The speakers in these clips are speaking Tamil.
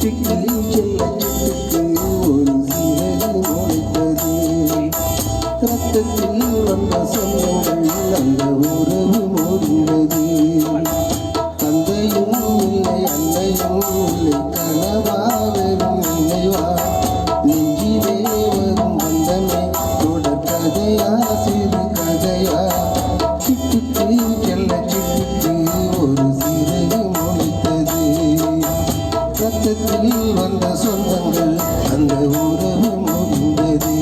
சிட்டுக்கு செல்ல சிட்டுக்கு ஒரு சிறகு முளைத்தது. ரத்தத்தில் வந்த சொந்தங்கள் அந்த உறவு முறிந்தது. தந்தையும் இல்லை அன்னையும் இல்லை கனவாகவும் நினைவா நெஞ்சிலே வரும் வந்தமே தொடர் கதையா சிறு கதையா. சிட்டுக்கு செல்ல சிட்டுக்கு ஒரு சிறகு முளைத்தது. ரத்தத்தில் வந்த சொந்தங்கள் அந்த உறவு முடிந்தது.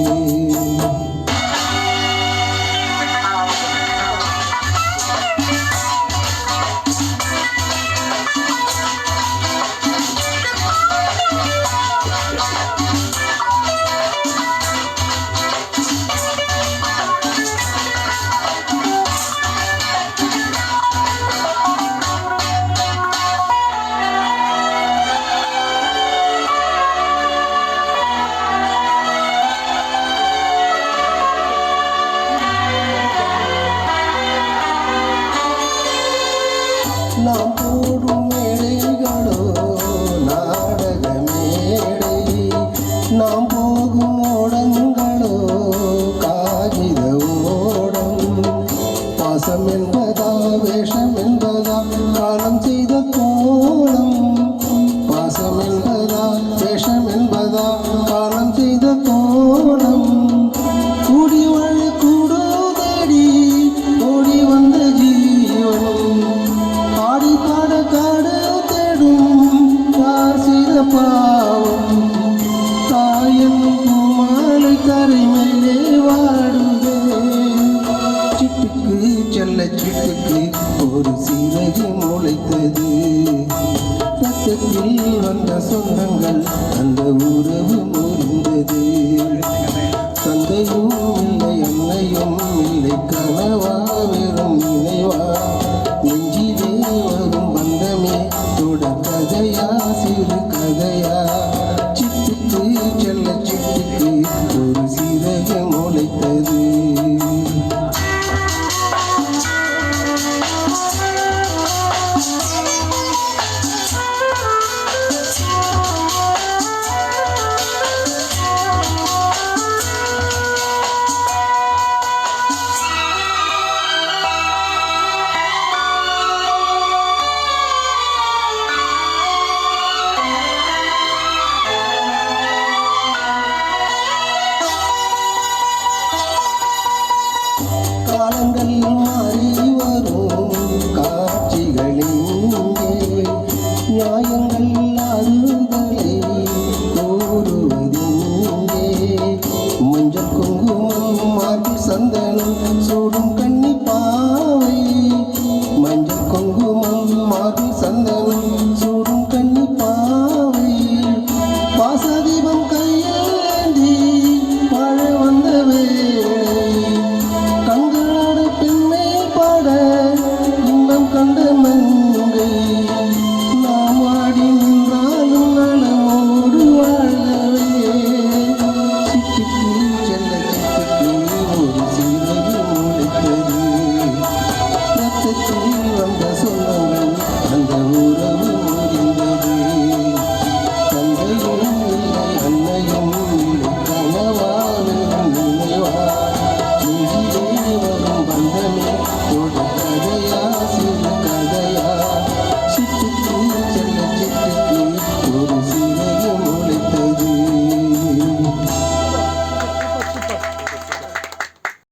நாம் போடும் மேடைகளோ நாடக மேடை. நாம் போகும் ஓடங்களோ காகித ஓடம். பாசம் என்பதா வேஷம் என்பதா காலம் செய்த கோலம். பாசம் என்பதா வேஷம் என்பதா காலம் செய்த கோலம். கூடி வாழ கூடோதடி ஓடி வந்த ஜீவனம். ஆடி பாட காடு தேடும் யார் செய்த பாவம். தாயின் பூமாலை கரை மேலே வாடுதே. சிட்டுக்கு செல்ல சிட்டுக்கு ஒரு சிறகு முளைத்தது. ரத்தத்தில் வந்த சொந்தங்கள் அந்த உறவு முறிந்தது.